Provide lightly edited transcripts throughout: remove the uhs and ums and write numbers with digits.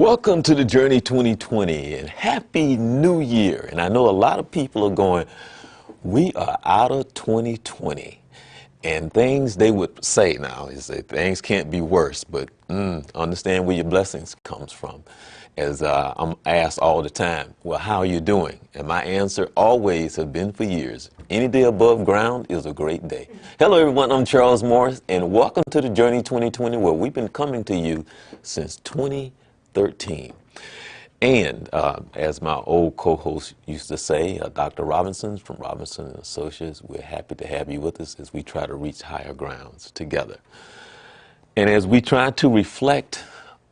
Welcome to the Journey 2020 and Happy New Year. And I know a lot of people are going, we are out of 2020. And things they would say now is that things can't be worse, but understand where your blessings comes from. As I'm asked all the time, well, how are you doing? And my answer always have been for years, any day above ground is a great day. Hello everyone, I'm Charles Morris and welcome to the Journey 2020 where we've been coming to you since 2013. And as my old co-host used to say, Dr. Robinson from Robinson and Associates, we're happy to have you with us as we try to reach higher grounds together. And as we try to reflect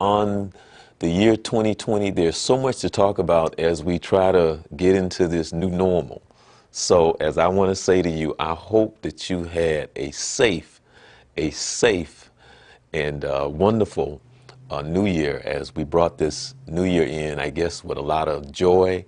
on the year 2020, there's so much to talk about as we try to get into this new normal. So as I want to say to you, I hope that you had a safe and wonderful New Year as we brought this New Year in, I guess, with a lot of joy.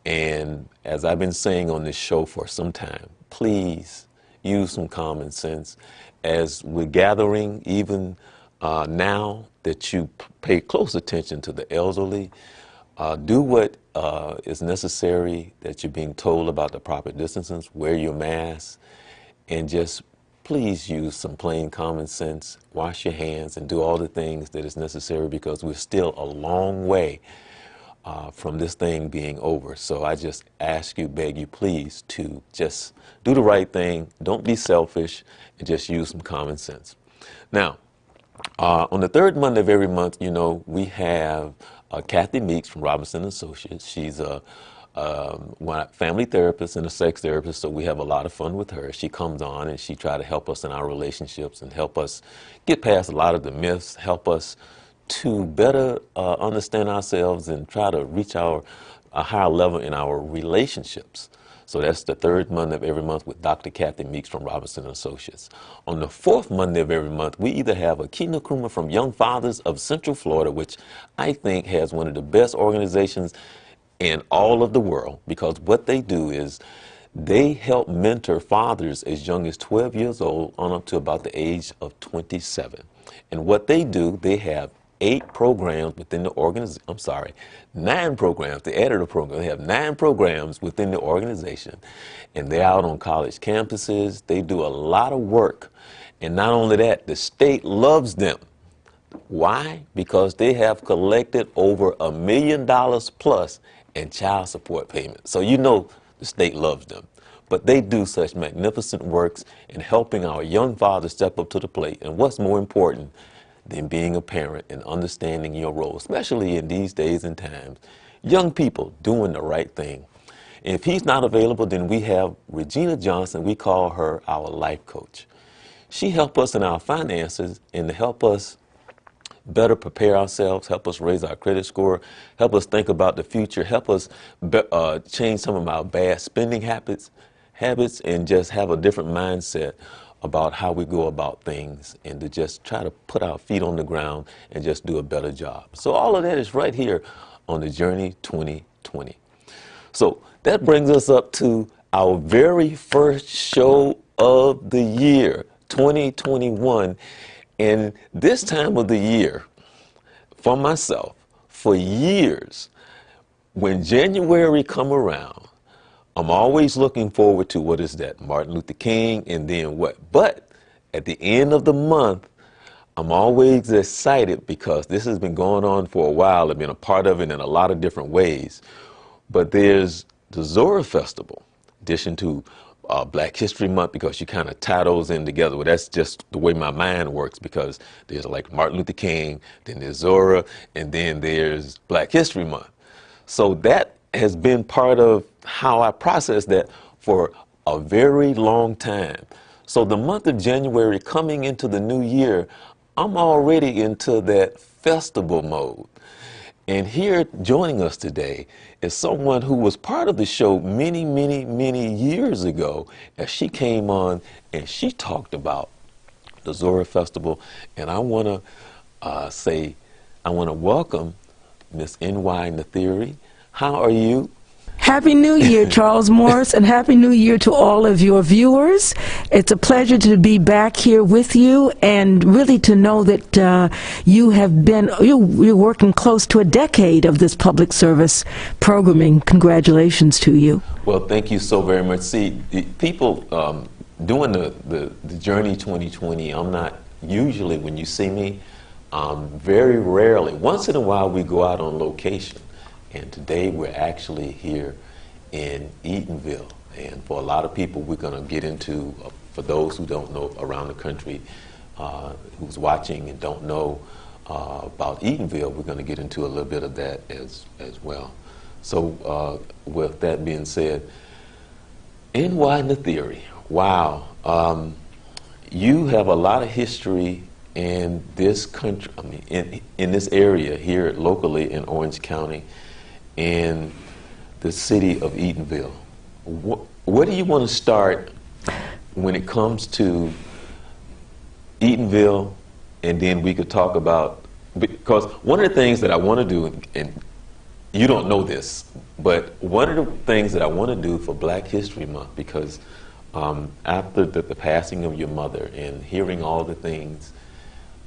And as I've been saying on this show for some time, please use some common sense as we're gathering, even now that you pay close attention to the elderly. Do what is necessary that you're being told about the proper distances, wear your mask, and just please use some plain common sense, wash your hands, and do all the things that is necessary because we're still a long way from this thing being over. So I just ask you, beg you, please, to just do the right thing. Don't be selfish and just use some common sense. Now, on the third Monday of every month, you know, we have Kathy Meeks from Robinson Associates. She's a family therapist and a sex therapist, so we have a lot of fun with her. She comes on and she tries to help us in our relationships and help us get past a lot of the myths, help us to better understand ourselves and try to reach a higher level in our relationships. So that's the third Monday of every month with Dr. Kathy Meeks from Robinson Associates. On the fourth Monday of every month, we either have a Kina Kruma from Young Fathers of Central Florida, which I think has one of the best organizations in all of the world, because what they do is they help mentor fathers as young as 12 years old on up to about the age of 27. And what they do, they have 8 programs within the organization. I'm sorry, 9 programs. They added a program. They have 9 programs within the organization, and they're out on college campuses. They do a lot of work, and not only that, the state loves them. Why? Because they have collected over $1 million plus in child support payments. So you know the state loves them. But they do such magnificent works in helping our young fathers step up to the plate. And what's more important than being a parent and understanding your role, especially in these days and times, young people doing the right thing. And if he's not available, then we have Regina Johnson. We call her our life coach. She helps us in our finances and to help us better prepare ourselves, help us raise our credit score, help us think about the future, help us change some of our bad spending habits, and just have a different mindset about how we go about things and to just try to put our feet on the ground and just do a better job. So all of that is right here on the Journey 2020. So that brings us up to our very first show of the year, 2021. And this time of the year, for myself, for years, when January come around, I'm always looking forward to, what is that, Martin Luther King, and then what? But at the end of the month, I'm always excited because this has been going on for a while. I've been a part of it in a lot of different ways. But there's the Zora Festival, in addition to Black History Month, because you kind of tie those in together. Well, that's just the way my mind works, because there's like Martin Luther King, then there's Zora, and then there's Black History Month. So that has been part of how I process that for a very long time. So the month of January coming into the new year, I'm already into that festival mode. And here joining us today is someone who was part of the show many, many, many years ago as she came on and she talked about the Zora Festival. And I want to welcome Miss NY Nathiri. How are you? Happy New Year, Charles Morris, and Happy New Year to all of your viewers. It's a pleasure to be back here with you, and really to know that you're working close to a decade of this public service programming. Congratulations to you. Well, thank you so very much. See, people doing the Journey 2020, I'm not usually, when you see me, very rarely, once in a while we go out on location. And today we're actually here in Eatonville. And for a lot of people, we're going to get into, for those who don't know around the country, who's watching and don't know about Eatonville, we're going to get into a little bit of that as well. So with that being said, NY Nathiri, wow. You have a lot of history in this country, I mean, in this area here locally in Orange County, in the city of Eatonville. Where do you want to start when it comes to Eatonville, and then we could talk about, because one of the things that I want to do, and you don't know this, but one of the things that I want to do for Black History Month, because after the passing of your mother and hearing all the things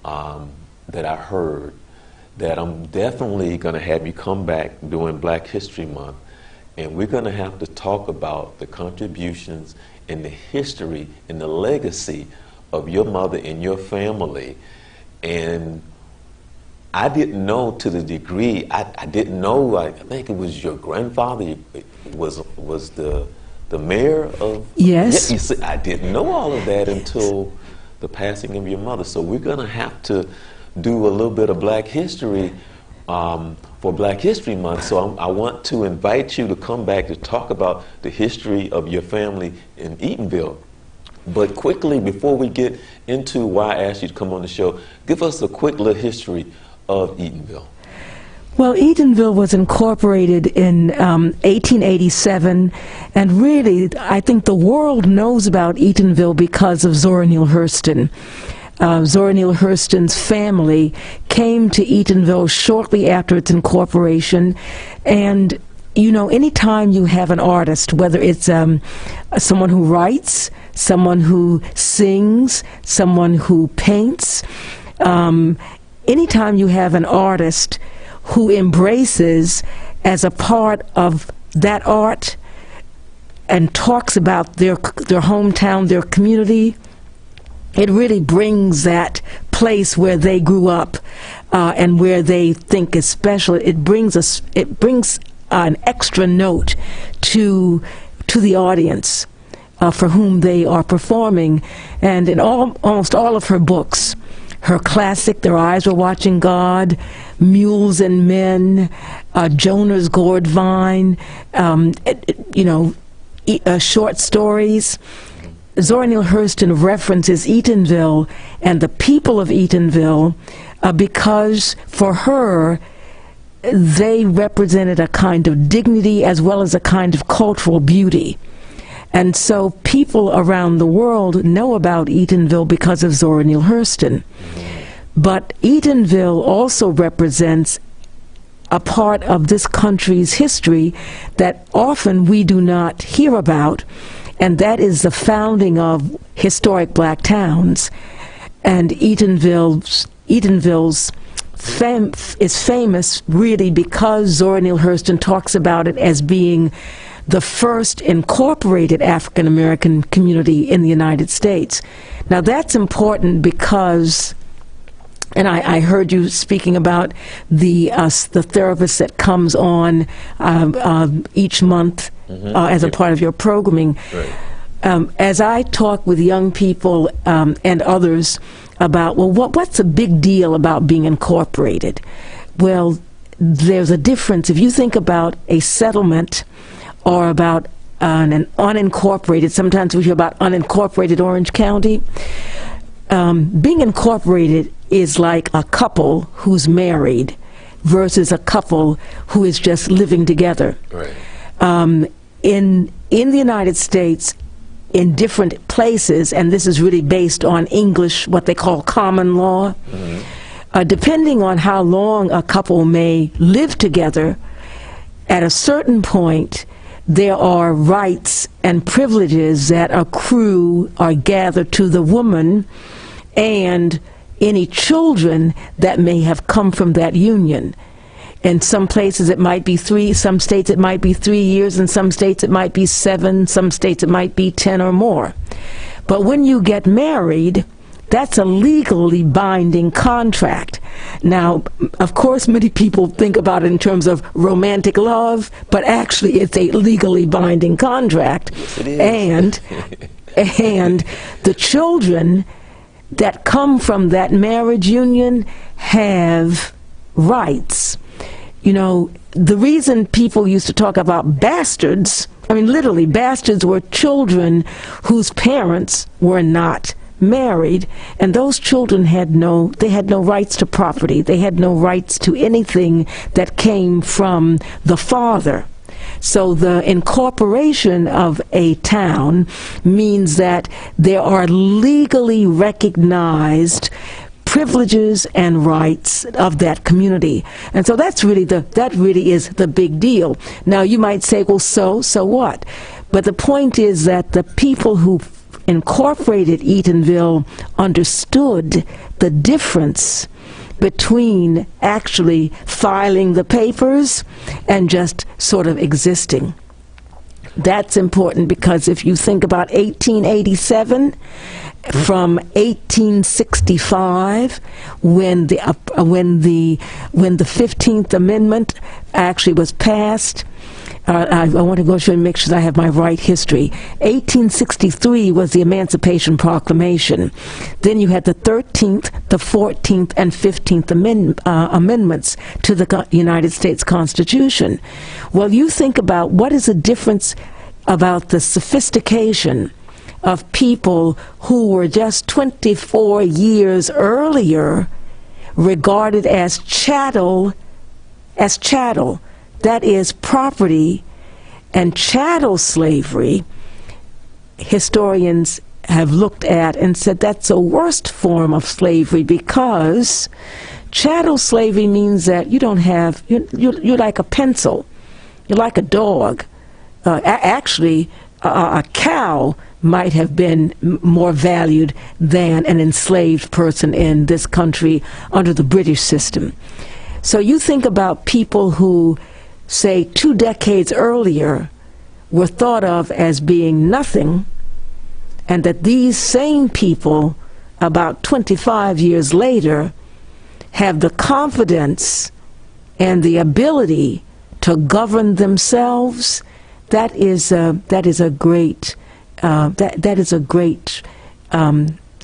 that I heard, that I'm definitely going to have you come back during Black History Month, and we're going to have to talk about the contributions and the history and the legacy of your mother and your family. And I didn't know to the degree, I didn't know, I think it was your grandfather was the mayor of... Yes. Yeah, you see, I didn't know all of that until the passing of your mother. So we're going to have to do a little bit of Black history for Black History Month. So I want to invite you to come back to talk about the history of your family in Eatonville. But quickly, before we get into why I asked you to come on the show, give us a quick little history of Eatonville. Well, Eatonville was incorporated in 1887, and really, I think the world knows about Eatonville because of Zora Neale Hurston. Zora Neale Hurston's family came to Eatonville shortly after its incorporation, and you know, anytime you have an artist, whether it's someone who writes, someone who sings, someone who paints, anytime you have an artist who embraces as a part of that art and talks about their hometown, their community, it really brings that place where they grew up and where they think is special. It brings an extra note to the audience for whom they are performing. And in almost all of her books, her classic, Their Eyes Were Watching God, Mules and Men, Jonah's Gourd Vine, short stories. Zora Neale Hurston references Eatonville and the people of Eatonville because for her, they represented a kind of dignity as well as a kind of cultural beauty. And so people around the world know about Eatonville because of Zora Neale Hurston. But Eatonville also represents a part of this country's history that often we do not hear about, and that is the founding of historic Black towns. And Eatonville is famous really because Zora Neale Hurston talks about it as being the first incorporated African American community in the United States. Now that's important because, and I heard you speaking about the therapist that comes on each month as a part of your programming. Right. As I talk with young people and others about, well, what's a big deal about being incorporated? Well, there's a difference. If you think about a settlement or about an unincorporated, sometimes we hear about unincorporated Orange County. Being incorporated is like a couple who's married versus a couple who is just living together. Right. In the United States, in different places, and this is really based on English, what they call common law, depending on how long a couple may live together, at a certain point, there are rights and privileges that accrue or gather to the woman and any children that may have come from that union. In some places it might be 3, some states it might be 3 years, in some states it might be 7, some states it might be 10 or more. But when you get married, that's a legally binding contract. Now, of course, many people think about it in terms of romantic love, but actually it's a legally binding contract. Yes, it is. And the children that come from that marriage union have rights. You know, the reason people used to talk about bastards, I mean, literally, bastards were children whose parents were not married, and those children had no rights to property. They had no rights to anything that came from the father. So the incorporation of a town means that there are legally recognized privileges and rights of that community. And so that really is the big deal. Now you might say, well, so what? But the point is that the people who incorporated Eatonville understood the difference between actually filing the papers and just sort of existing. That's important because if you think about 1887, from 1865, when the 15th Amendment actually was passed, I want to go through and make sure I have my right history. 1863 was the Emancipation Proclamation. Then you had the 13th, the 14th, and 15th Amendments to the United States Constitution. Well, you think about what is the difference about the sophistication of people who were just 24 years earlier regarded as chattel, that is property, and chattel slavery, historians have looked at and said that's the worst form of slavery, because chattel slavery means that you don't have, you're like a pencil, you're like a dog. Actually, a cow might have been more valued than an enslaved person in this country under the British system. So you think about people who, say, 2 decades earlier were thought of as being nothing, and that these same people about 25 years later have the confidence and the ability to govern themselves. That is a great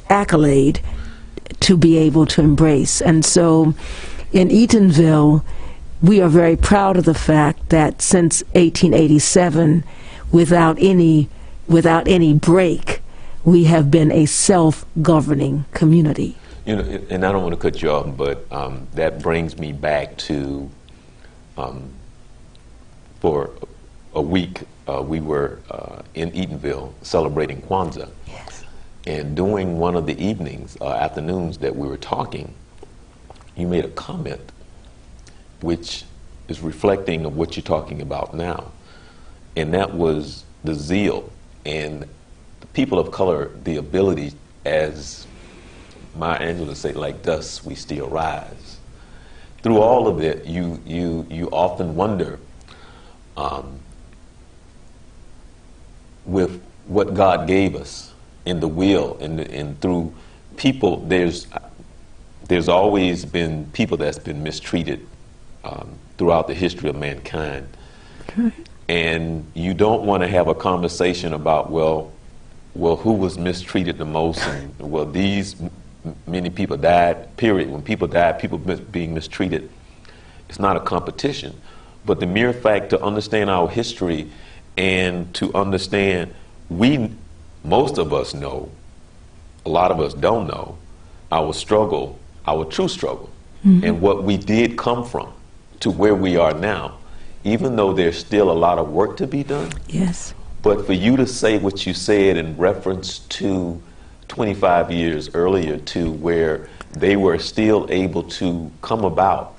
accolade to be able to embrace. And so in Eatonville, we are very proud of the fact that since 1887, without any break, we have been a self-governing community. You know, and I don't want to cut you off, but that brings me back to for a week we were in Eatonville celebrating Kwanzaa. Yes. And during one of the evenings, afternoons that we were talking, you made a comment which is reflecting of what you're talking about now. And that was the zeal and the people of color, the ability, as Maya Angelou say, like dust we still rise. Through all of it, you often wonder with what God gave us in the will and through people, there's always been people that's been mistreated throughout the history of mankind. Okay. And you don't want to have a conversation about, well, who was mistreated the most, and well, many people died, period. When people die, people being mistreated, it's not a competition. But the mere fact to understand our history and to understand, most of us know, a lot of us don't know, our struggle, our true struggle, and what we did come from to where we are now, even though there's still a lot of work to be done. Yes. But for you to say what you said in reference to 25 years earlier, to where they were still able to come about,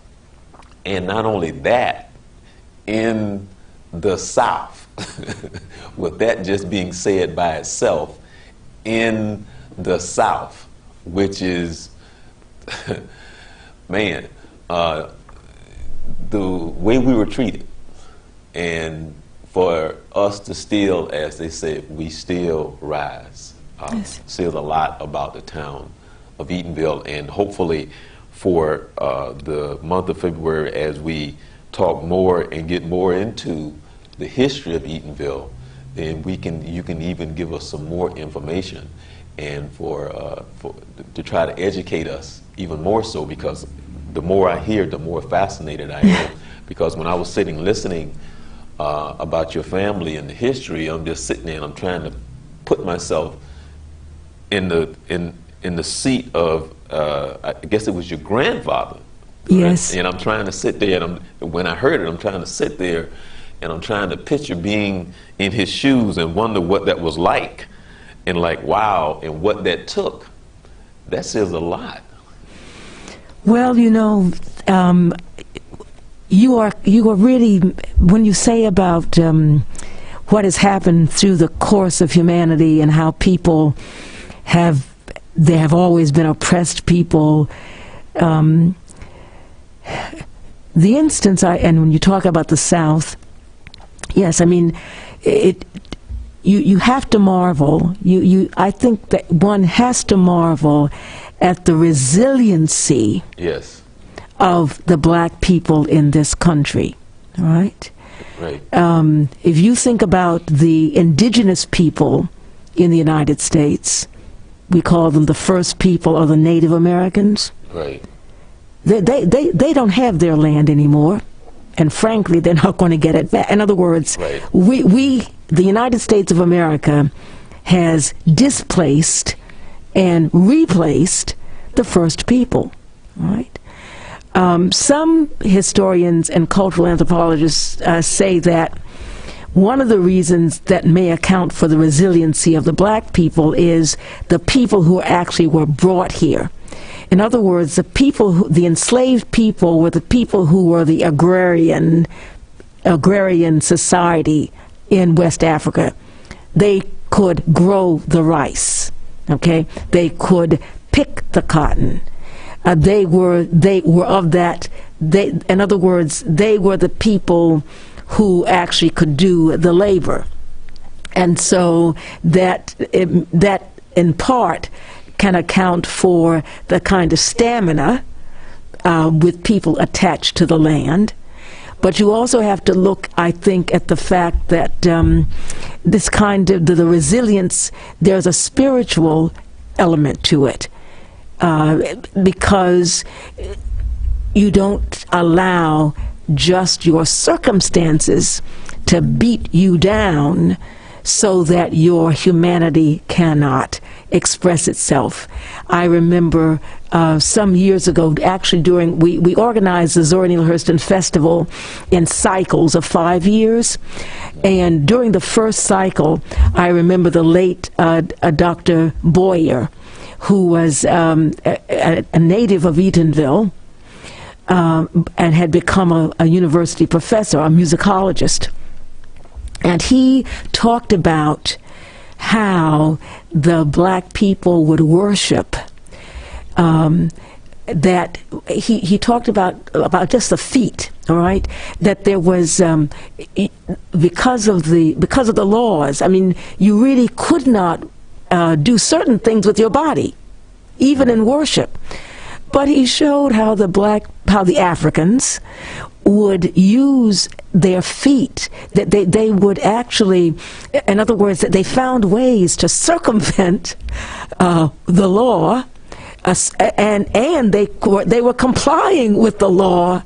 and not only that, in the South, with that just being said by itself in the South, which is, man, the way we were treated, and for us to still, as they said, we still rise. Yes. Says a lot about the town of Eatonville, and hopefully for the month of February, as we talk more and get more into the history of Eatonville, then you can even give us some more information, and to try to educate us even more so, because the more I hear, the more fascinated I am. Because when I was sitting listening about your family and the history, I'm just sitting there and I'm trying to put myself in the seat of I guess it was your grandfather. Yes. And I'm trying to sit there, and when I heard it, I'm trying to sit there and I'm trying to picture being in his shoes and wonder what that was like, and like, wow, and what that took. That says a lot. Well, you know, you are really, when you say about what has happened through the course of humanity and how people they have always been oppressed people. The instance, and when you talk about the South, yes, I mean, you have to marvel. I think that one has to marvel at the resiliency, yes, of the black people in this country. All right. Right. If you think about the indigenous people in the United States, we call them the first people, or the Native Americans. Right. They don't have their land anymore, and frankly, they're not going to get it back. In other words, Right. The United States of America has displaced and replaced the first people, right? Some historians and cultural anthropologists say that one of the reasons that may account for the resiliency of the black people is the people who actually were brought here. In other words, the enslaved people were the people who were the agrarian society in West Africa. They could grow the rice, okay? They could pick the cotton. They were of that. In other words, they were the people who actually could do the labor, and so that in part can account for the kind of stamina with people attached to the land. But you also have to look, I think, at the fact that this kind of the resilience, there's a spiritual element to it, because you don't allow just your circumstances to beat you down so that your humanity cannot express itself. I remember some years ago, actually we organized the Zora Neale Hurston Festival in cycles of 5 years, and during the first cycle, I remember the late Dr. Boyer, who was a native of Eatonville, and had become a university professor, a musicologist. And he talked about how the black people would worship. That he talked about just the feet, all right? That there was because of the laws. I mean, you really could not do certain things with your body, even in worship. But he showed how the Africans would use their feet, that they would actually, in other words, that they found ways to circumvent the law, and they were complying with the law,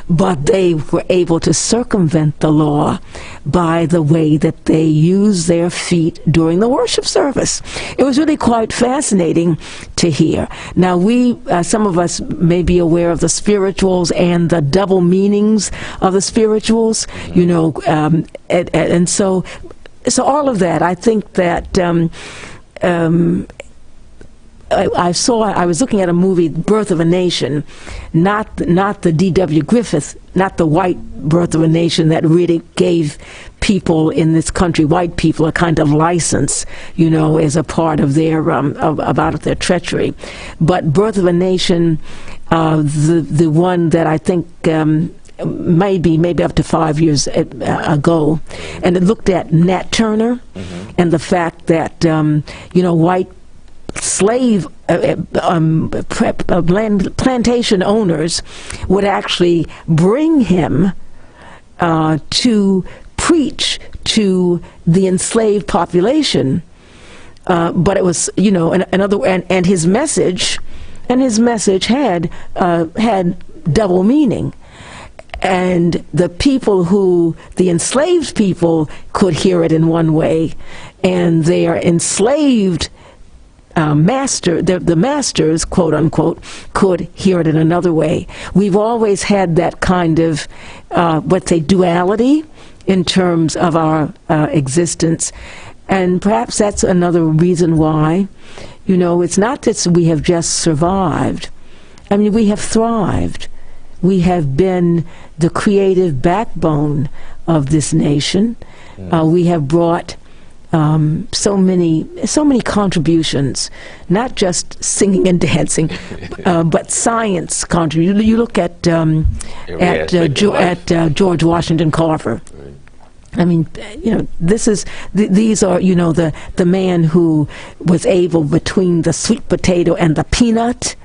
but they were able to circumvent the law by the way that they used their feet during the worship service. It was really quite fascinating to hear. Now, some of us may be aware of the spirituals and the double meanings of the spirituals, you know, and so all of that, I think that I was looking at a movie, Birth of a Nation, not the D.W. Griffith, not the white Birth of a Nation that really gave people in this country, white people, a kind of license, you know, as a part of their about their treachery. But Birth of a Nation, the one that I think maybe up to 5 years ago, and it looked at Nat Turner and the fact that you know, white slave plantation owners would actually bring him to preach to the enslaved population, but it was, you know, and his message had double meaning. And the enslaved people could hear it in one way, and their enslaved the masters, quote unquote, could hear it in another way. We've always had that kind of, duality in terms of our existence. And perhaps that's another reason why, you know, it's not that we have just survived. I mean, we have thrived. We have been the creative backbone of this nation. We have brought so many contributions, not just singing and dancing, but science contributions. You look at George Washington Carver. Right. I mean, you know, these are, you know, the man who was able, between the sweet potato and the peanut,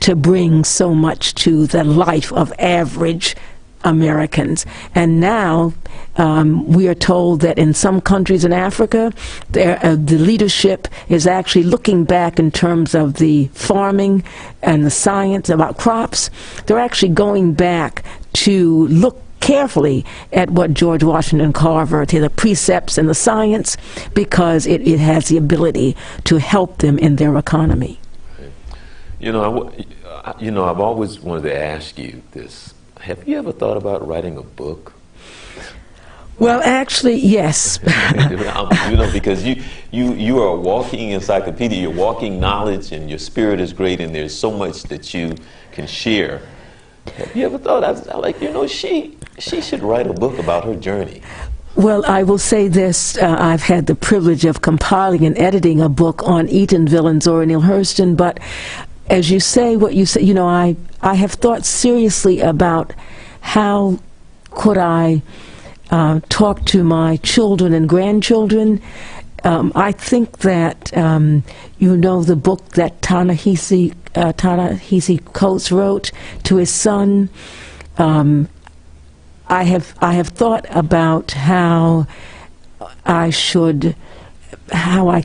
to bring so much to the life of average Americans. And now we are told that in some countries in Africa, the leadership is actually looking back in terms of the farming and the science about crops. They're actually going back to look carefully at what George Washington Carver, to the precepts and the science, because it has the ability to help them in their economy. You know, I've always wanted to ask you this. Have you ever thought about writing a book? Well, actually, yes. You know, because you are a walking encyclopedia, you're walking knowledge, and your spirit is great, and there's so much that you can share. Have you ever thought, she should write a book about her journey? Well, I will say this. I've had the privilege of compiling and editing a book on Eatonville and Zora Neale Hurston, but as you say what you say, you know, I have thought seriously about how could I talk to my children and grandchildren. I think that, you know, the book that Ta-Nehisi Coates wrote to his son, I have thought about how I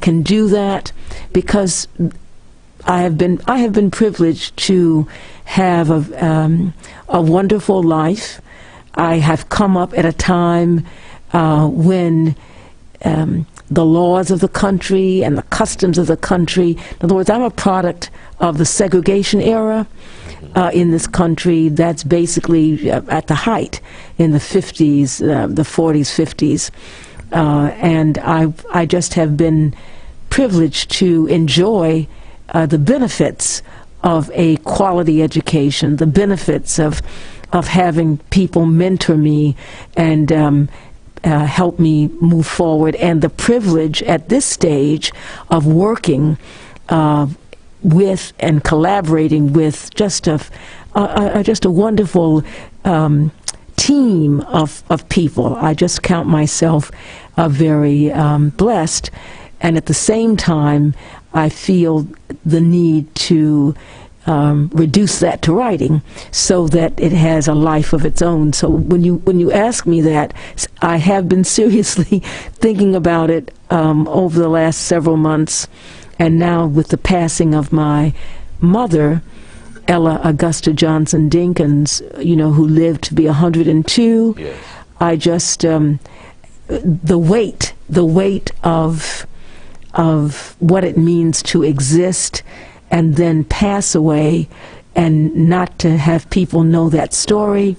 can do that, because I have been privileged to have a wonderful life. I have come up at a time when the laws of the country and the customs of the country, in other words, I'm a product of the segregation era in this country. That's basically at the height in the 50s, the 40s, 50s. And I just have been privileged to enjoy the benefits of a quality education, the benefits of having people mentor me and help me move forward, and the privilege at this stage of working with and collaborating with just a wonderful team of people. I just count myself very blessed, and at the same time I feel the need to reduce that to writing so that it has a life of its own. So when you ask me that, I have been seriously thinking about it over the last several months, and now with the passing of my mother, Ella Augusta Johnson Dinkins, you know, who lived to be 102. Yes. I just the weight of what it means to exist and then pass away, and not to have people know that story.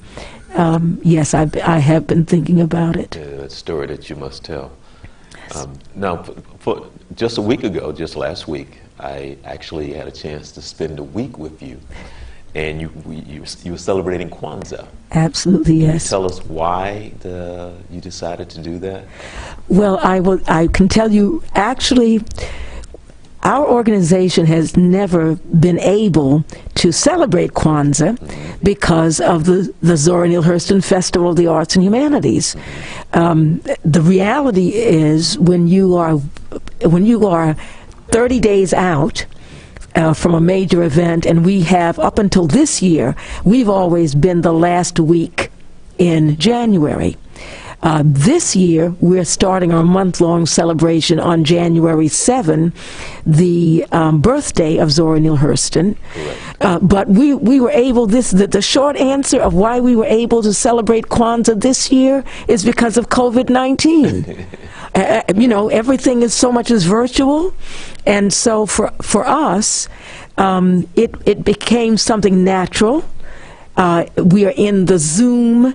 Yes, I have been thinking about it. Yeah, that story that you must tell. Now, for just a week ago, just last week, I actually had a chance to spend a week with you, and you were celebrating Kwanzaa. Absolutely, yes. Tell us why you decided to do that. Well, I can tell you, actually, our organization has never been able to celebrate Kwanzaa because of the Zora Neale Hurston Festival of the Arts and Humanities. The reality is, when you are 30 days out from a major event, and we have, up until this year, we've always been the last week in January. This year, we're starting our month-long celebration on January 7, the birthday of Zora Neale Hurston. But we were able, the short answer of why we were able to celebrate Kwanzaa this year is because of COVID-19. Everything is so much as virtual, and so for us, it became something natural. We are in the Zoom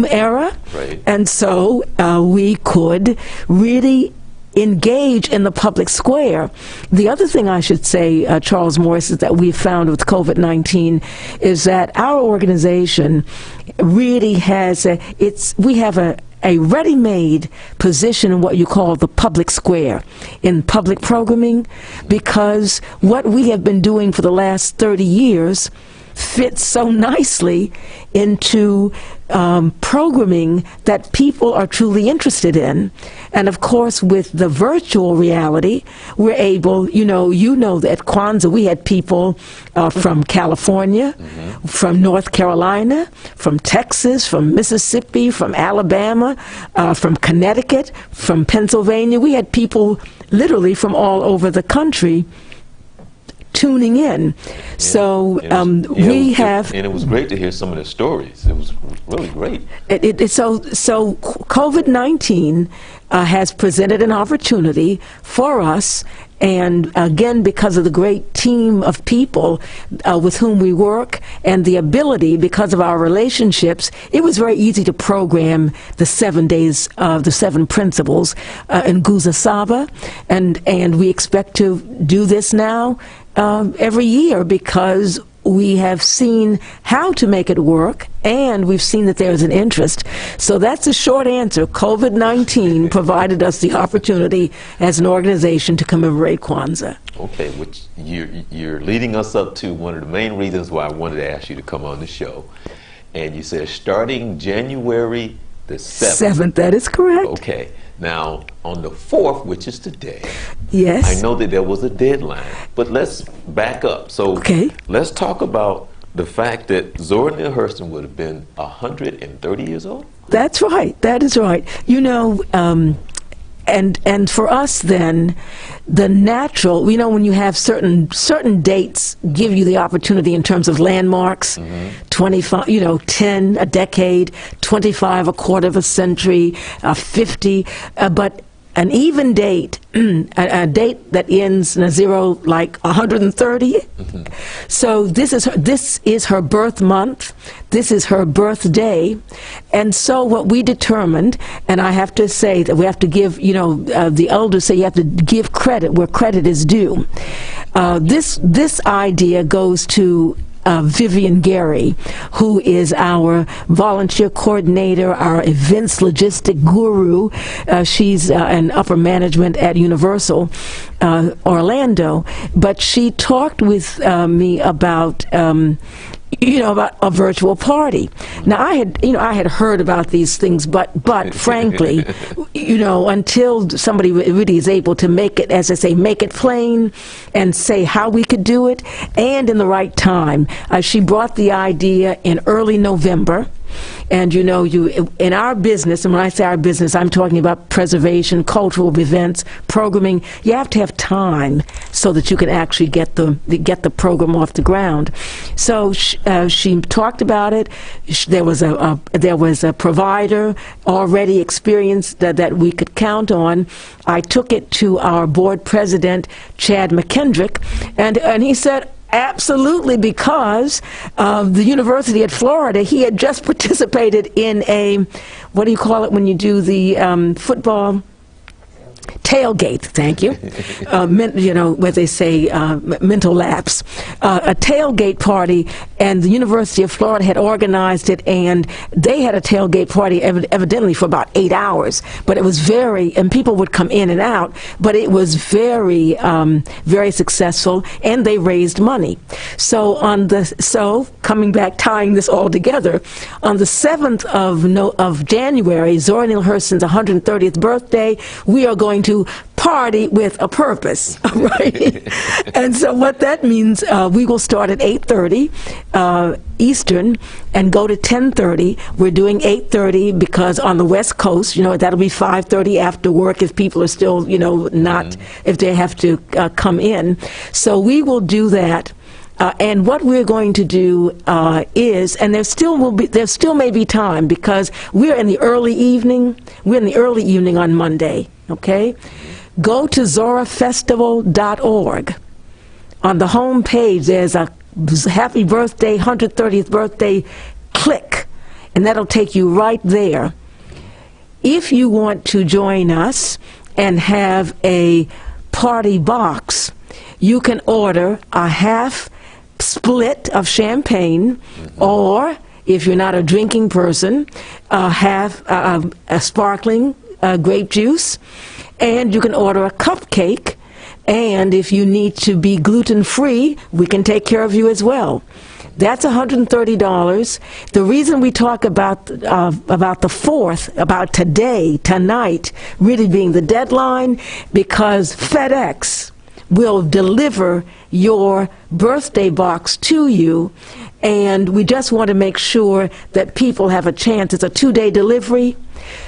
era, right. And so we could really engage in the public square. The other thing I should say, Charles Morris, is that we found with COVID-19 is that our organization really has we have a ready-made position in what you call the public square in public programming, because what we have been doing for the last 30 years fits so nicely into programming that people are truly interested in. And of course, with the virtual reality, we're able, that at Kwanzaa we had people from California, from North Carolina, from Texas, from Mississippi, from Alabama, from Connecticut, from Pennsylvania. We had people literally from all over the country tuning in. So we have, and it was great to hear some of their stories. It was really great. So COVID-19 has presented an opportunity for us, and again, because of the great team of people with whom we work, and the ability, because of our relationships, it was very easy to program the 7 days of the 7 principles in Guza Saba, and we expect to do this now every year, because we have seen how to make it work, and we've seen that there's an interest. So that's a short answer. COVID-19 provided us the opportunity as an organization to commemorate Kwanzaa. Okay, which you're leading us up to one of the main reasons why I wanted to ask you to come on the show. And you said starting January the 7th. 7th, that is correct. Okay. Now, on the 4th, which is today, yes, I know that there was a deadline, but let's back up. So let's talk about the fact that Zora Neale Hurston would have been 130 years old? That's right. That is right. And for us then, the natural, when you have certain dates give you the opportunity in terms of landmarks, 25, 10, a decade, 25, a quarter of a century, 50, but an even date, a date that ends in a zero, like 130. So this is her birth month. This is her birthday. And so what we determined, and I have to say that we have to give, the elders say you have to give credit where credit is due. This idea goes to Vivian Gary, who is our volunteer coordinator, our events logistic guru. She's an upper management at Universal Orlando, but she talked with me about about a virtual party. Now I had heard about these things, but frankly, until somebody really is able to make it, as I say, make it plain and say how we could do it, and in the right time. She brought the idea in early November. And in our business, and when I say our business, I'm talking about preservation, cultural events, programming. You have to have time so that you can actually get the program off the ground. So she talked about it. There was a provider already experienced that we could count on. I took it to our board president, Chad McKendrick, and he said, absolutely, because the University at Florida, he had just participated in a, what do you call it when you do the football tailgate, thank you. You know, what they say, mental lapse. A tailgate party, and the University of Florida had organized it, and they had a tailgate party evidently for about 8 hours. But it was and people would come in and out, but it was very, very successful, and they raised money. So coming back, tying this all together, on the 7th of January, Zora Neale Hurston's 130th birthday, we are going to party with a purpose, right? And so what that means, we will start at 8:30 Eastern and go to 10:30. We're doing 8:30 because on the West Coast, you know, that'll be 5:30 after work if people are still, you know, not, if they have to come in. So we will do that. And what we're going to do is, and there still may be time because we're in the early evening. We're in the early evening on Monday. Okay, go to zorafestival.org. On the home page, there's a happy birthday, 130th birthday. Click, and that'll take you right there. If you want to join us and have a party box, you can order a half split of champagne, or if you're not a drinking person, have a sparkling grape juice, and you can order a cupcake. And if you need to be gluten-free, we can take care of you as well. That's $130. The reason we talk about the 4th, about tonight, really being the deadline, because FedEx will deliver your birthday box to you, and we just want to make sure that people have a chance. It's a 2-day delivery,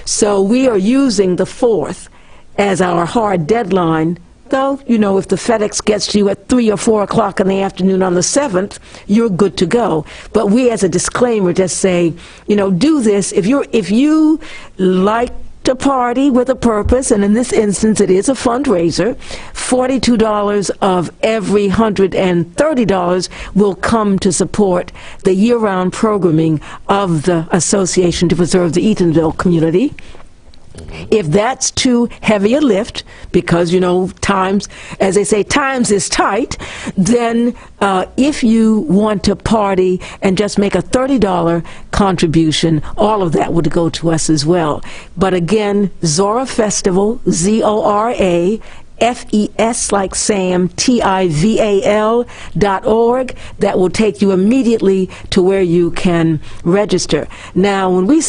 so we are using the 4th as our hard deadline. Though, you know, if the FedEx gets to you at 3 or 4 o'clock in the afternoon on the 7th, you're good to go. But we, as a disclaimer, just say, you know, do this if you like to party with a purpose, and in this instance it is a fundraiser. $42 of every $130 will come to support the year-round programming of the Association to Preserve the Eatonville Community. If that's too heavy a lift, because, you know, times, as they say, times is tight, then if you want to party and just make a $30 contribution, all of that would go to us as well. But again, Zora Festival, ZORA, like Sam, TIVAL.org. That will take you immediately to where you can register. Now, when we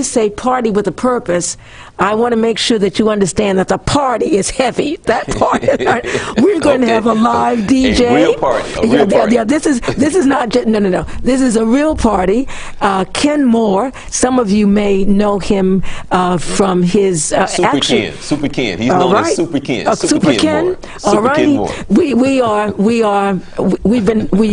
say party with a purpose, I want to make sure that you understand that the party is heavy. That party, we're going to have a live DJ. A real party. A real party. Yeah, this is not just, no. This is a real party. Ken Moore, some of you may know him from his Super Ken. He's known as Super Ken. Super Ken. All right. We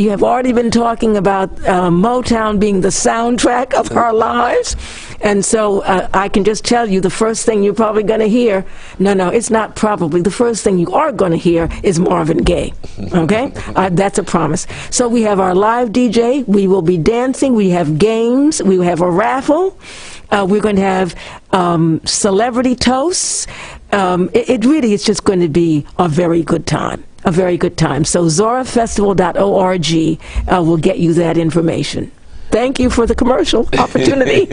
have already been talking about Motown being the soundtrack of our lives. And so I can just tell you the first thing you're probably going to hear, no, it's not probably, the first thing you are going to hear is Marvin Gaye, okay? That's a promise. So we have our live DJ, we will be dancing, we have games, we have a raffle, we're going to have celebrity toasts. It really is just going to be a very good time. A very good time. So zorafestival.org will get you that information. Thank you for the commercial opportunity.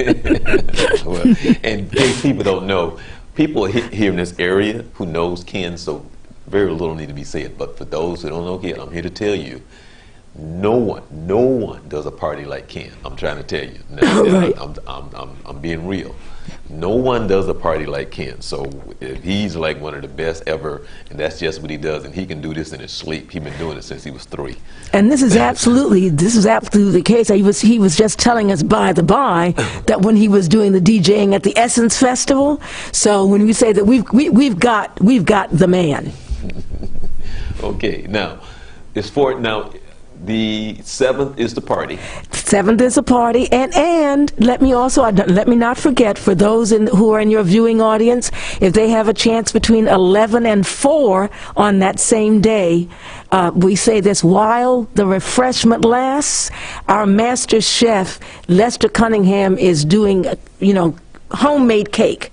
Well, and in case people don't know, people here in this area who knows Ken, so very little need to be said. But for those who don't know Ken, I'm here to tell you, no one does a party like Ken. I'm trying to tell you. Right. I'm being real. No one does a party like Ken. So if he's like one of the best ever, and that's just what he does, and he can do this in his sleep. He's been doing it since he was 3. And this is absolutely the case. He was just telling us by the by that when he was doing the DJing at the Essence Festival. So when we say that we've got the man. Okay, now the 7th is the party. 7th is a party, and let me not forget, for those who are in your viewing audience, if they have a chance between 11 and 4 on that same day, we say this: while the refreshment lasts, our master chef Lester Cunningham is doing, homemade cake.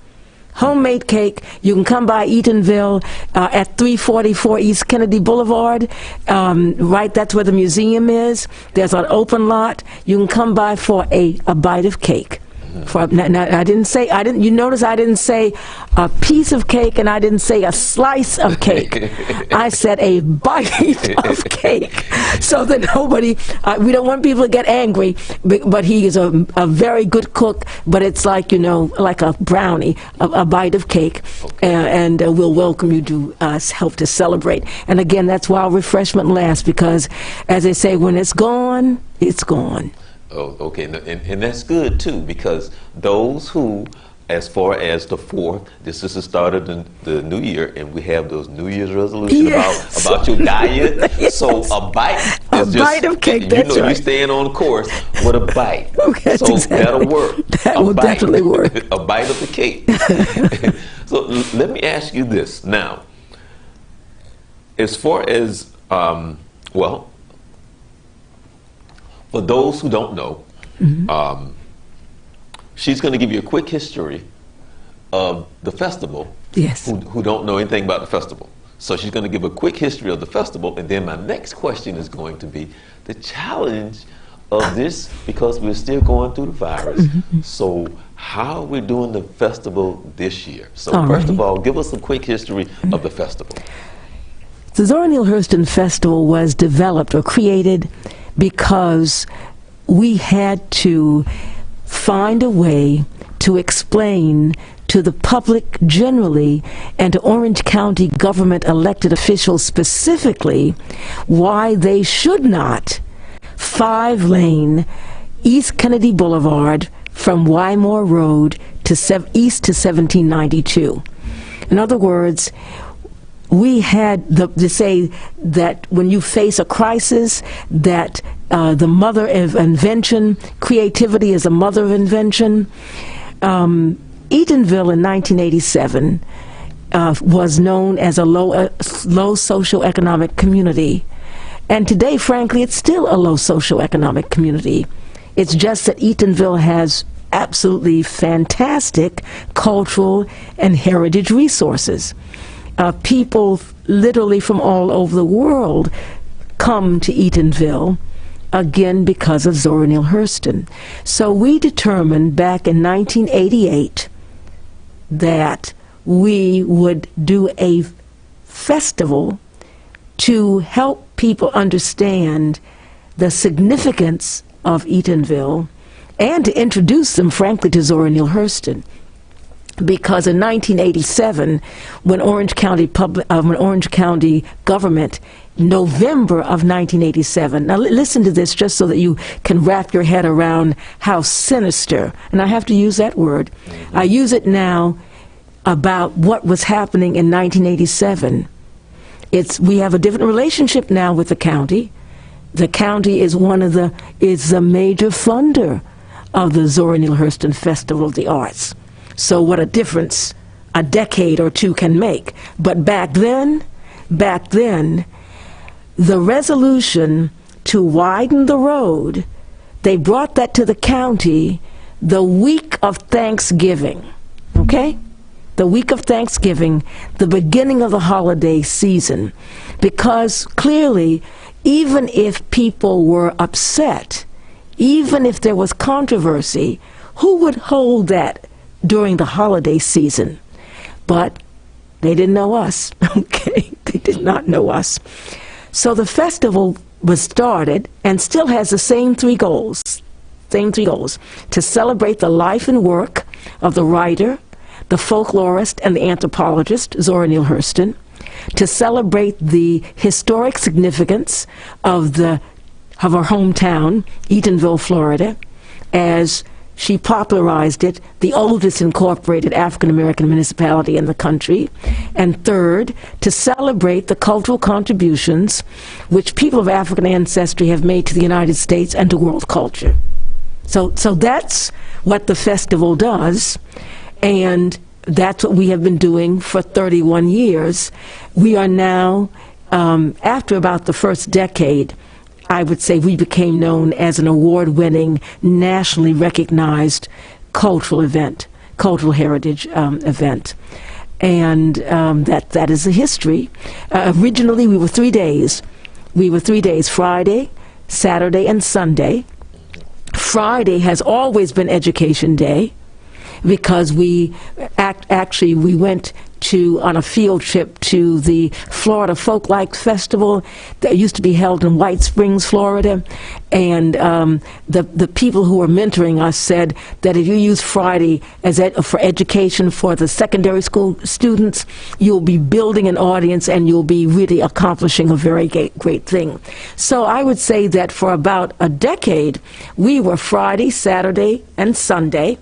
Homemade cake. You can come by Eatonville at 344 East Kennedy Boulevard. Right, that's where the museum is. There's an open lot. You can come by for a bite of cake. Now, I didn't say, you notice I didn't say a piece of cake and I didn't say a slice of cake. I said a bite of cake. So that nobody, we don't want people to get angry, but he is a very good cook, but it's like, you know, like a brownie, a bite of cake. And we'll welcome you to help to celebrate. And again, that's while refreshment lasts, because as they say, when it's gone, it's gone. Oh, okay, and that's good too, because those who, as far as the 4th, this is the start of the new year, and we have those New Year's resolutions about your diet. Yes. So a bite is a bite of cake. That's right. You're staying on course with a bite. Okay, so exactly. That'll work. That will definitely work. A bite of the cake. So let me ask you this now. As far as well. For those who don't know, she's going to give you a quick history of the festival. Yes. Who don't know anything about the festival. So she's going to give a quick history of the festival, and then my next question is going to be the challenge of this, because we're still going through the virus. So how are we doing the festival this year? So first of all, give us a quick history of the festival. The Zora Neale Hurston Festival was developed or created because we had to find a way to explain to the public generally and to Orange County government elected officials specifically why they should not 5-lane East Kennedy Boulevard from Wymore Road to east to 1792. In other words, we had to say that when you face a crisis, that the mother of invention, creativity is a mother of invention. Eatonville in 1987 was known as a low socioeconomic community. And today, frankly, it's still a low socioeconomic community. It's just that Eatonville has absolutely fantastic cultural and heritage resources. People literally from all over the world come to Eatonville, again because of Zora Neale Hurston. So we determined back in 1988 that we would do a festival to help people understand the significance of Eatonville and to introduce them, frankly, to Zora Neale Hurston. Because in 1987, when Orange County government, November of 1987, now listen to this just so that you can wrap your head around how sinister, and I have to use that word, I use it now about what was happening in 1987. We have a different relationship now with the county. The county is the major funder of the Zora Neale Hurston Festival of the Arts. So what a difference a decade or two can make. But back then, the resolution to widen the road, they brought that to the county the week of Thanksgiving, okay? The week of Thanksgiving, the beginning of the holiday season. Because clearly, even if people were upset, even if there was controversy, who would hold that during the holiday season? But they didn't know us, okay? They did not know us. So the festival was started and still has the same three goals, to celebrate the life and work of the writer, the folklorist, and the anthropologist, Zora Neale Hurston, to celebrate the historic significance of our hometown, Eatonville, Florida, as she popularized it, the oldest incorporated African-American municipality in the country. And third, to celebrate the cultural contributions which people of African ancestry have made to the United States and to world culture. So that's what the festival does, and that's what we have been doing for 31 years. We are now, after about the first decade, I would say we became known as an award-winning, nationally recognized cultural event. cultural heritage event. And that is the history. Originally, we were 3 days. We were 3 days, Friday, Saturday, and Sunday. Friday has always been Education Day, because we we went on a field trip to the Florida Folklife Festival that used to be held in White Springs, Florida, and the people who were mentoring us said that if you use Friday for education for the secondary school students, you'll be building an audience and you'll be really accomplishing a very great thing. So I would say that for about a decade, we were Friday, Saturday, and Sunday.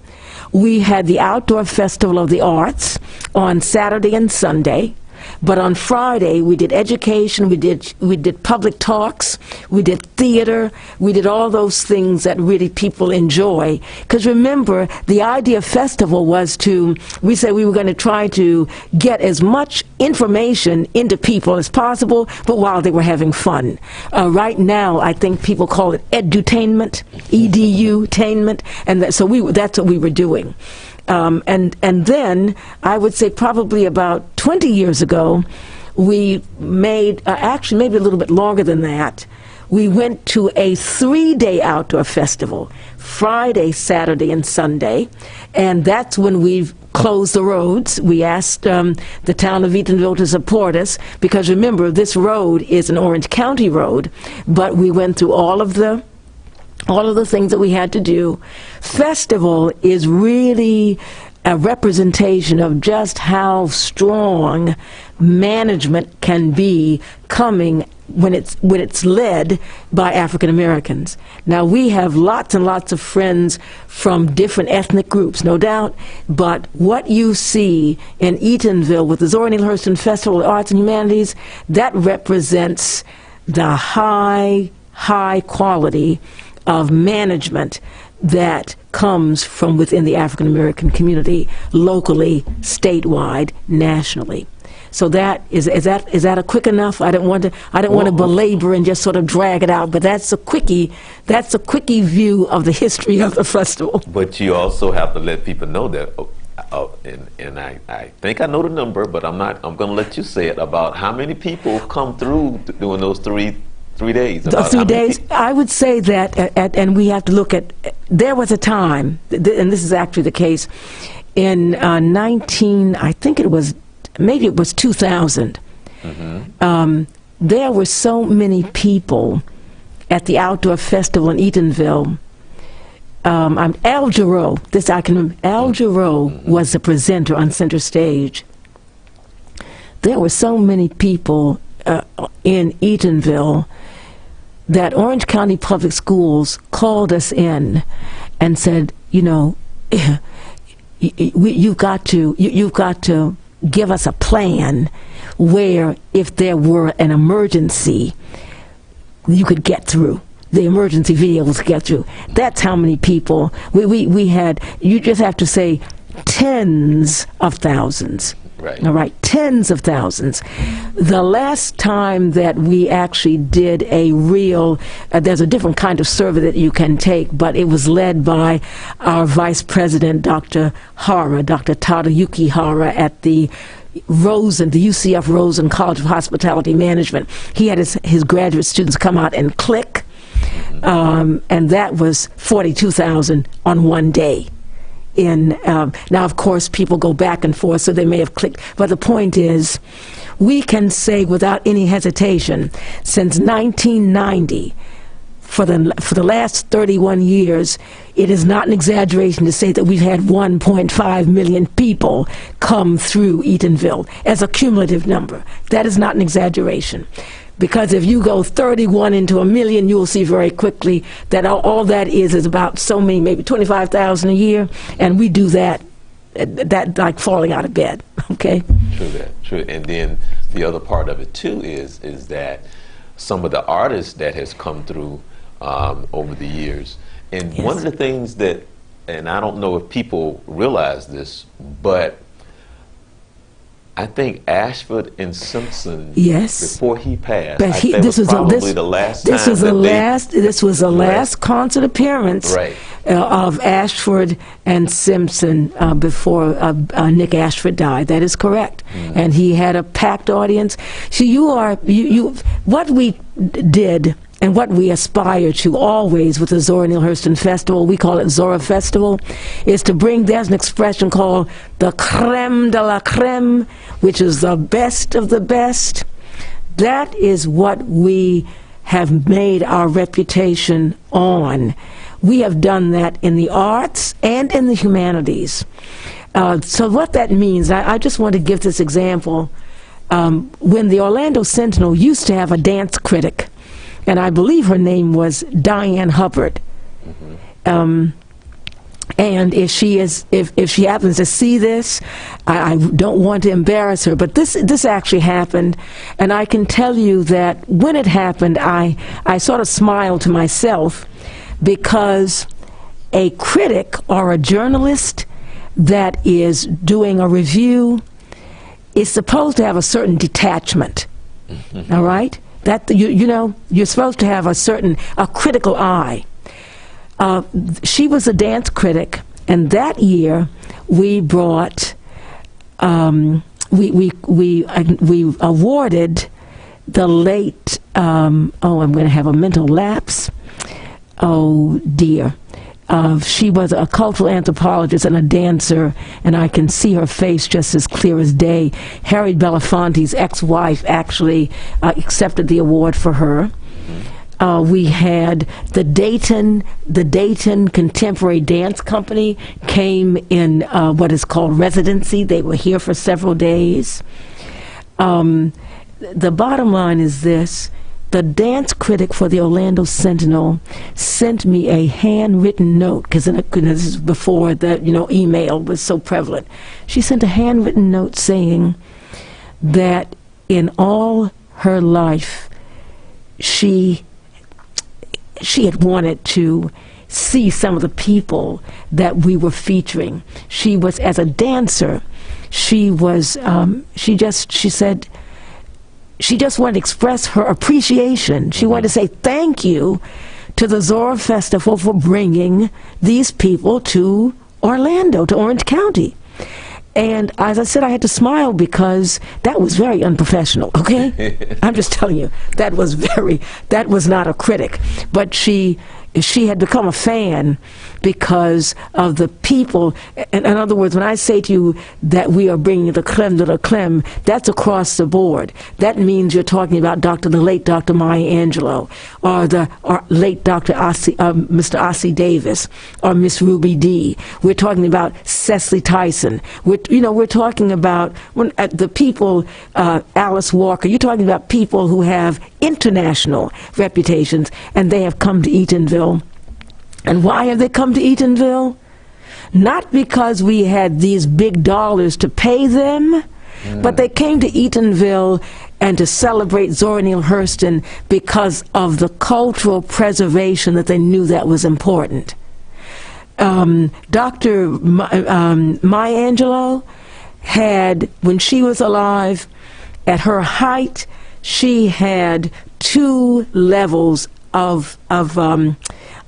We had the Outdoor Festival of the Arts on Saturday and Sunday, but on Friday we did education, we did public talks, we did theater, we did all those things that really people enjoy. Because remember, the idea of festival was we said we were going to try to get as much information into people as possible, but while they were having fun. Right now, I think people call it edutainment, edutainment, and that's what we were doing. And then I would say probably about 20 years ago, we made, actually maybe a little bit longer than that, we went to a 3-day outdoor festival, Friday, Saturday, and Sunday, and that's when we closed the roads. We asked the town of Eatonville to support us, because remember, this road is an Orange County road, but we went through all of the things that we had to do. Festival is really a representation of just how strong management can be coming when it's led by African Americans. Now, we have lots and lots of friends from different ethnic groups, no doubt, but what you see in Eatonville with the Zora Neale Hurston Festival of Arts and Humanities, that represents the high quality of management that comes from within the African American community, locally, statewide, nationally. So is that a quick enough? I don't want to belabor and just sort of drag it out, but that's a quickie view of the history of the festival. But you also have to let people know that, and I think I know the number, but I'm going to let you say it, about how many people come through during those 3 days. 3 days. I would say that, and we have to look at, there was a time, and this is actually the case, in I think maybe it was 2000. Mm-hmm. There were so many people at the outdoor festival in Eatonville. Al Jarreau, Al Jarreau was the presenter on center stage. There were so many people in Eatonville that Orange County Public Schools called us in and said, you've got to give us a plan where if there were an emergency, you could get through. The emergency vehicles get through. That's how many people we had. You just have to say tens of thousands. Right. All right, tens of thousands. The last time that we actually did a real, there's a different kind of survey that you can take, but it was led by our Vice President, Dr. Tadayuki Hara, at the UCF Rosen College of Hospitality Management. He had his graduate students come out and click, and that was 42,000 on one day. Now, of course, people go back and forth, so they may have clicked. But the point is, we can say without any hesitation, since 1990, for the last 31 years, it is not an exaggeration to say that we've had 1.5 million people come through Eatonville as a cumulative number. That is not an exaggeration. Because if you go 31 into a million, you will see very quickly that all that is about so many, maybe 25,000 a year, and we do that like falling out of bed. Okay. True. And then the other part of it too is that some of the artists that has come through over the years, and yes. One of the things that, and I don't know if people realize this, but I think Ashford and Simpson. Yes. Before he passed, But I think this was was probably the last time. This was the Right. last concert appearance Right. of Ashford and Simpson before Nick Ashford died. That is correct, and he had a packed audience. So what we did. And what we aspire to always with the Zora Neale Hurston Festival, we call it Zora Festival, is to bring, there's an expression called the creme de la creme, which is the best of the best. That is what we have made our reputation on. We have done that in the arts and in the humanities. So what that means, I just want to give this example. When the Orlando Sentinel used to have a dance critic, and I believe her name was Diane Hubbard. And if she happens to see this, I don't want to embarrass her, but this actually happened, and I can tell you that when it happened, I sort of smiled to myself, because a critic or a journalist that is doing a review is supposed to have a certain detachment. All right? That you're supposed to have a critical eye. She was a dance critic, and that year we brought we awarded the late I'm going to have a mental lapse. Oh dear. She was a cultural anthropologist and a dancer, and I can see her face just as clear as day. Harry Belafonte's ex-wife actually accepted the award for her. We had the Dayton Contemporary Dance Company came in what is called residency. They were here for several days. The bottom line is this. The dance critic for the Orlando Sentinel sent me a handwritten note, because this is before email was so prevalent. She sent a handwritten note saying that in all her life she had wanted to see some of the people that we were featuring. She was, as a dancer, she said she just wanted to express her appreciation. She wanted to say thank you to the Zora Festival for bringing these people to Orlando, to Orange County. And as I said, I had to smile because that was very unprofessional, okay? I'm just telling you, that was not a critic. But she had become a fan because of the people. In other words, when I say to you that we are bringing the creme de la creme, that's across the board. That means you're talking about the late Dr. Maya Angelou, or late Mr. Ossie Davis, or Miss Ruby Dee. We're talking about Cecily Tyson. We're talking about the people, Alice Walker. You're talking about people who have international reputations, and they have come to Eatonville. And why have they come to Eatonville? Not because we had these big dollars to pay them, but they came to Eatonville and to celebrate Zora Neale Hurston because of the cultural preservation that they knew that was important. Dr. Maya Angelou had, when she was alive, at her height, she had 2 levels of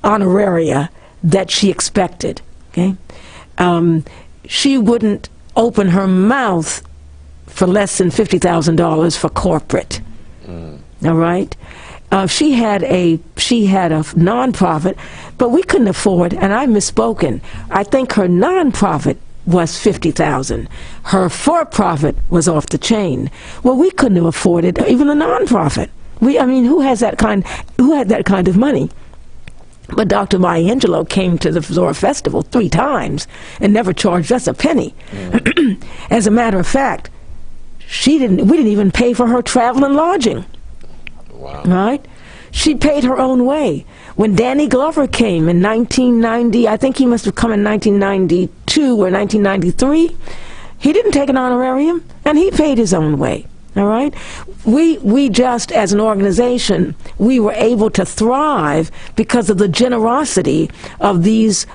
honoraria that she expected. Okay, she wouldn't open her mouth for less than $50,000 for corporate. All right. She had a nonprofit, but we couldn't afford. And I misspoken. I think her nonprofit was $50,000. Her for-profit was off the chain. Well, we couldn't have afforded even a nonprofit. Who had that kind of money? But Dr. Maya Angelou came to the Zora Festival 3 times and never charged us a penny. As a matter of fact, we didn't even pay for her travel and lodging. Wow. Right? She paid her own way. When Danny Glover came in 1990, I think he must have come in 1992 or 1993, he didn't take an honorarium, and he paid his own way. All right? We just, as an organization, we were able to thrive because of the generosity of these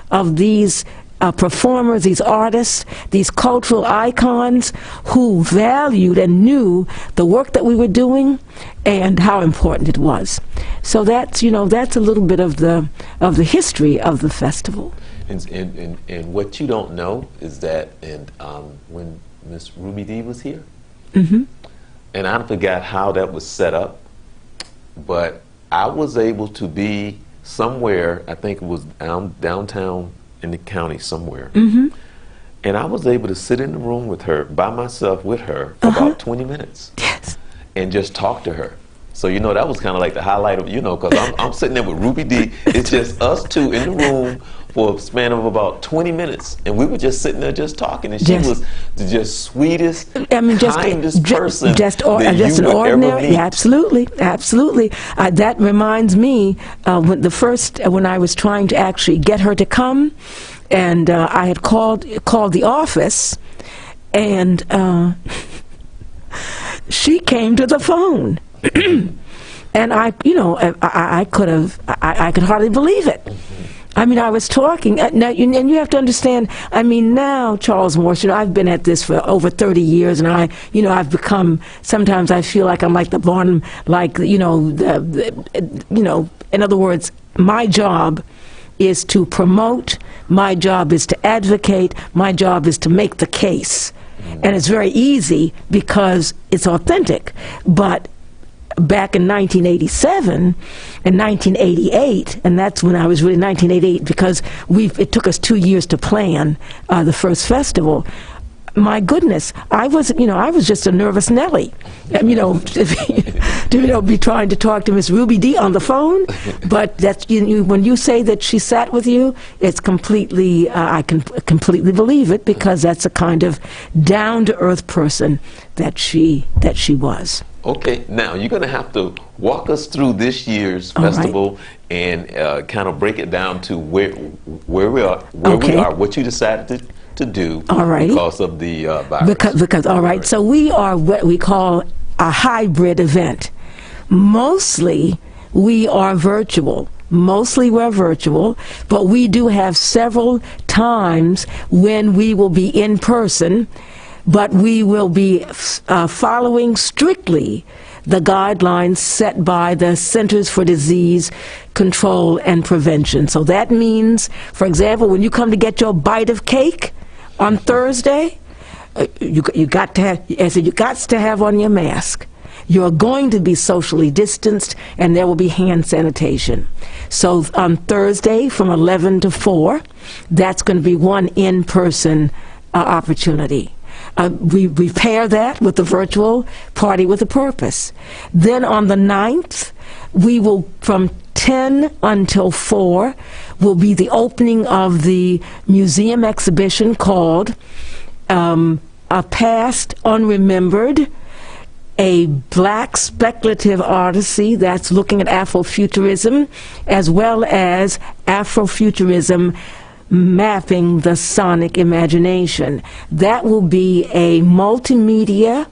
performers, these artists, these cultural icons who valued and knew the work that we were doing and how important it was. So that's, that's a little bit of the history of the festival. And what you don't know is that when Miss Ruby Dee was here, and I forgot how that was set up, but I was able to be somewhere, I think it was downtown in the county somewhere, and I was able to sit in the room with her, by myself with her, for about 20 minutes, and just talk to her. So, that was kind of like the highlight of, because I'm sitting there with Ruby Dee. It's just us two in the room for a span of about 20 minutes. And we were just sitting there just talking. And she was the just sweetest, kindest person just that just you an would ordinary, ever meet. Absolutely, absolutely. That reminds me, when I was trying to actually get her to come, and I had called the office, and she came to the phone. And I could hardly believe it. I mean, I was talking, now, and you have to understand, I mean, now, Charles Morse, I've been at this for over 30 years, and I've become, sometimes I feel like I'm like the Barnum, like, in other words, my job is to promote, my job is to advocate, my job is to make the case. And it's very easy because it's authentic. But back in 1987 and 1988, and that's when I was really 1988, because it took us 2 years to plan the first festival. My goodness, I was just a nervous Nellie, to be trying to talk to Miss Ruby Dee on the phone. But that's when you say that she sat with you, it's completely I can completely believe it, because that's a kind of down-to-earth person that she was. Okay, now you're going to have to walk us through this year's festival and kind of break it down to where we are, what you decided to do because of the virus. Because all right, so we are what we call a hybrid event. Mostly we are virtual. Mostly we're virtual, but we do have several times when we will be in person. But we will be following strictly the guidelines set by the Centers for Disease Control and Prevention. So that means, for example, when you come to get your bite of cake on Thursday, you got to have on your mask. You're going to be socially distanced, and there will be hand sanitation. So on Thursday from 11 to 4, that's going to be one in-person opportunity. We pair that with the virtual Party with a Purpose. Then on the 9th, we will, from 10 until 4, will be the opening of the museum exhibition called A Past Unremembered, a Black Speculative Odyssey, that's looking at Afrofuturism, as well as Afrofuturism mapping the sonic imagination. That will be a multimedia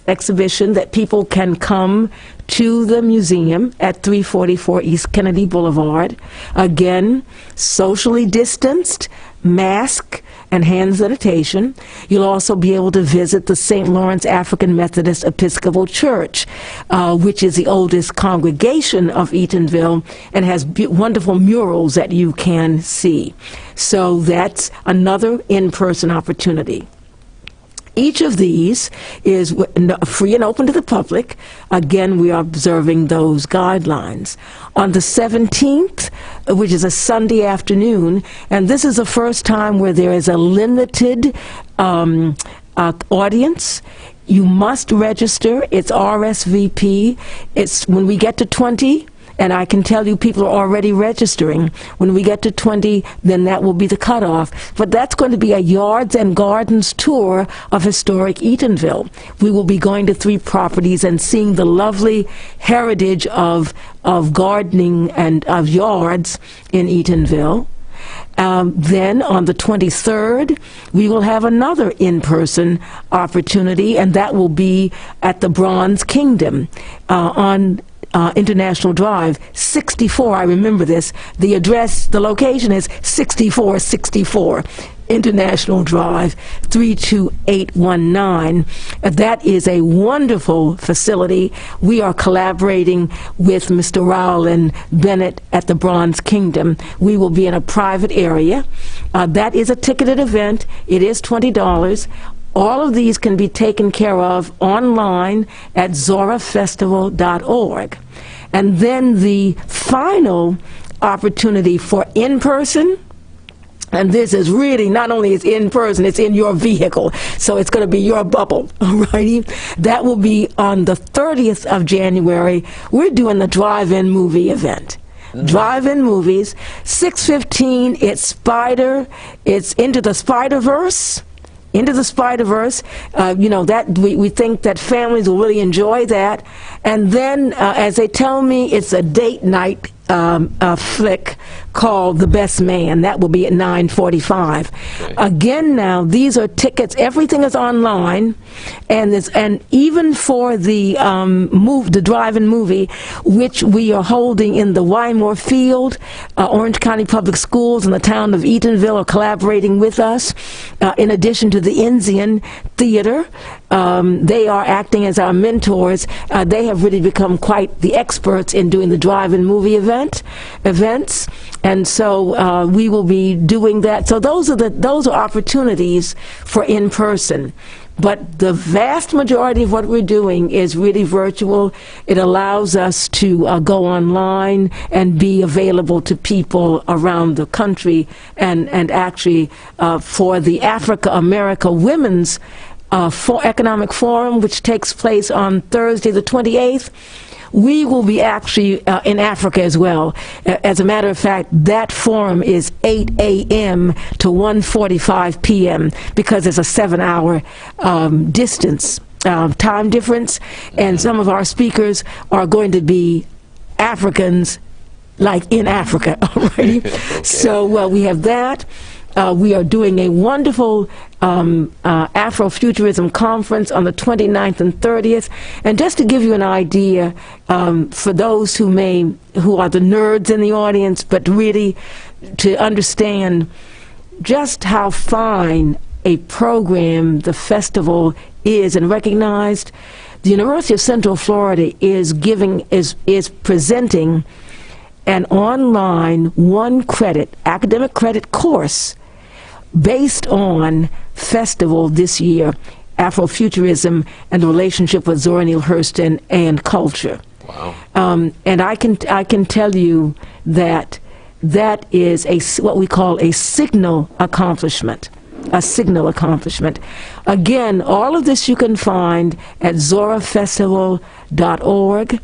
exhibition that people can come to the museum at 344 East Kennedy Boulevard. Again, socially distanced, mask and hand sanitation. You'll also be able to visit the St. Lawrence African Methodist Episcopal Church, which is the oldest congregation of Eatonville and has wonderful murals that you can see. So that's another in-person opportunity. Each of these is free and open to the public. Again, we are observing those guidelines. On the 17th, which is a Sunday afternoon, and this is the first time where there is a limited audience. You must register. It's RSVP. It's when we get to 20, and I can tell you people are already registering. When we get to 20, then that will be the cutoff. But that's going to be a yards and gardens tour of historic Eatonville. We will be going to 3 properties and seeing the lovely heritage of gardening and of yards in Eatonville. Then on the 23rd, we will have another in-person opportunity, and that will be at the Bronze Kingdom. On International Drive, 64, I remember this. The address, the location is 6464 International Drive, 32819. That is a wonderful facility. We are collaborating with Mr. Rowell and Bennett at the Bronze Kingdom. We will be in a private area. That is a ticketed event. It is $20. All of these can be taken care of online at zorafestival.org. And then the final opportunity for in-person, and this is really, not only is in person, it's in your vehicle. So it's going to be your bubble, all righty? That will be on the 30th of January. We're doing the drive-in movie event. Drive-in movies, 6:15, it's Into the Spider-Verse. Into the Spider-Verse, that we think that families will really enjoy that. And then, as they tell me, it's a date night flick called The Best Man. That will be at 9:45. Okay. Again, now these are tickets. Everything is online, and even for the the drive-in movie, which we are holding in the Wymore Field, Orange County Public Schools and the town of Eatonville are collaborating with us. In addition to the Enzian Theater, they are acting as our mentors. They have really become quite the experts in doing the drive-in movie events, and so we will be doing that. So those are opportunities for in-person. But the vast majority of what we're doing is really virtual. It allows us to go online and be available to people around the country, and actually for the Africa America Women's Economic Forum, which takes place on Thursday the 28th, we will be actually in Africa as well. As a matter of fact, that forum is 8 a.m. to 1:45 p.m. because it's a 7-hour distance, time difference, and some of our speakers are going to be Africans, like in Africa, already. Okay. So we have that. We are doing a wonderful Afrofuturism conference on the 29th and 30th. And just to give you an idea, for those who are the nerds in the audience, but really to understand just how fine a program the festival is and recognized, the University of Central Florida is presenting an online 1-credit academic credit course based on festival this year, Afrofuturism and the relationship with Zora Neale Hurston and culture. Wow. And I can tell you that is what we call a signal accomplishment. A signal accomplishment. Again, all of this you can find at zorafestival.org.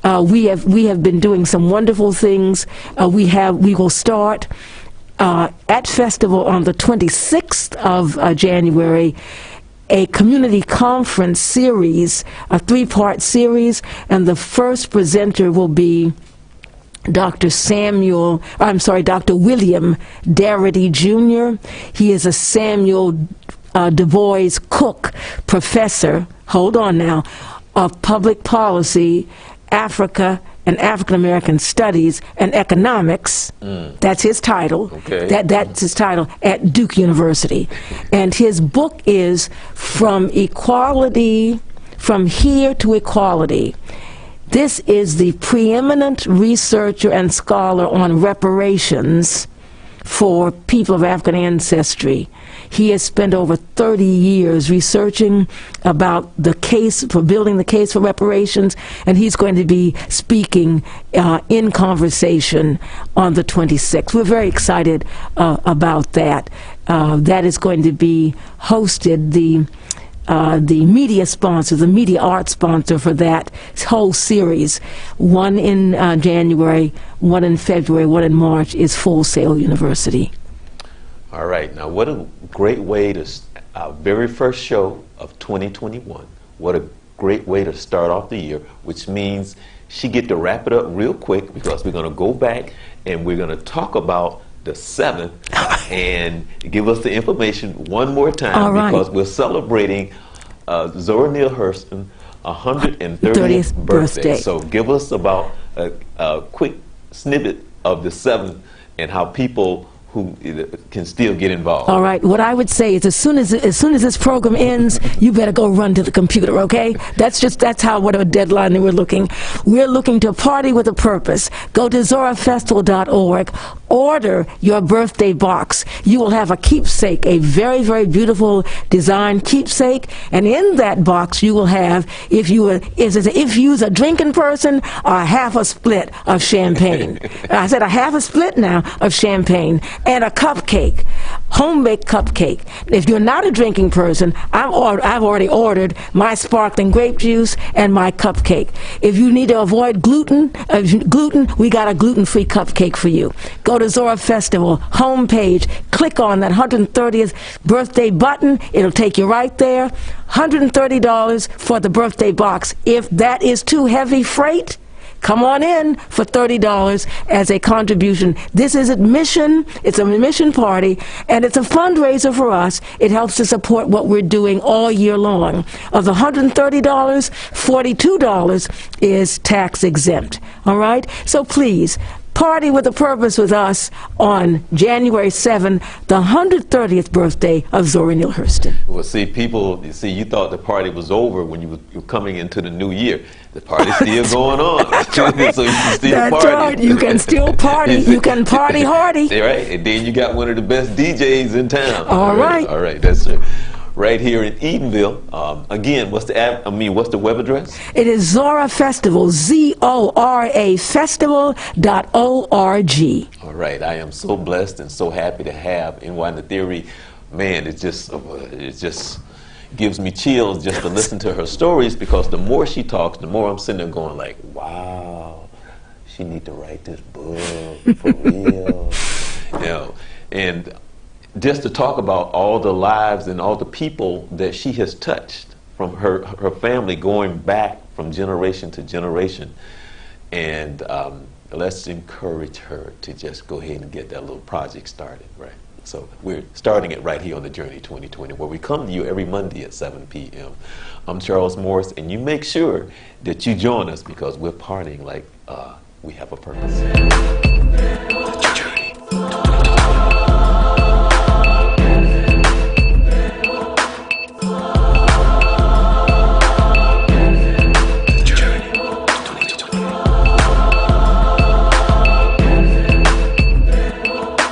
We have been doing some wonderful things. We will start at festival on the 26th of January, a community conference series, a 3-part series, and the first presenter will be Dr. William Darity Jr. He is a Samuel Du Bois Cook Professor, hold on now, of Public Policy, Africa, and African American Studies and Economics. That's his title. Okay. That's his title at Duke University. And his book is From Here to Equality. This is the preeminent researcher and scholar on reparations for people of African ancestry. He has spent over 30 years researching about the case, for building the case for reparations, and he's going to be speaking in conversation on the 26th. We're very excited about that. That is going to be hosted, the media sponsor, the media art sponsor for that whole series. One in January, one in February, one in March is Full Sail University. All right. Now, what a great way to, our very first show of 2021. What a great way to start off the year, which means she get to wrap it up real quick because we're going to go back and we're going to talk about the 7th and give us the information one more time. All right. Because we're celebrating Zora Neale Hurston 130th birthday. So give us about a quick snippet of the 7th and how people who can still get involved. All right. What I would say is, as soon as this program ends, you better go run to the computer. Okay? That's what a deadline that we're looking. We're looking to party with a purpose. Go to zorafestival.org. Order your birthday box. You will have a keepsake, a very, very beautiful designed keepsake, and in that box you will have, if you're a drinking person, a half a split of champagne. I said a half a split now of champagne. And a cupcake, home-baked cupcake. If you're not a drinking person, I've already ordered my sparkling grape juice and my cupcake. If you need to avoid gluten, we got a gluten-free cupcake for you. Go to Zora Festival homepage, click on that 130th birthday button. It'll take you right there. $130 for the birthday box. If that is too heavy freight, come on in for $30 as a contribution. This is admission. It's an admission party, and it's a fundraiser for us. It helps to support what we're doing all year long. Of the $130, $42 is tax exempt. All right? So please, party with a purpose with us on January 7th, the 130th birthday of Zora Neale Hurston. Well, see, you thought the party was over when you were coming into the new year. The party's still going on. That's right. So you can still That's party. Right. You can still party. You can party hardy. Right. And then you got one of the best DJs in town. All right. All right. That's it. Right here in Edenville. Again, what's the web address? It is Zora Festival, ZORA Festival.org. All right. I am so blessed and so happy to have NY Nathiri. Man, it just gives me chills just to listen to her stories, because the more she talks, the more I'm sitting there going like, wow, she need to write this book for real. And just to talk about all the lives and all the people that she has touched, from her family going back from generation to generation. And let's encourage her to just go ahead and get that little project started, right? So we're starting it right here on the Journey 2020, where we come to you every Monday at 7 p.m. I'm Charles Morris, and you make sure that you join us, because we're partying like we have a purpose. The Journey.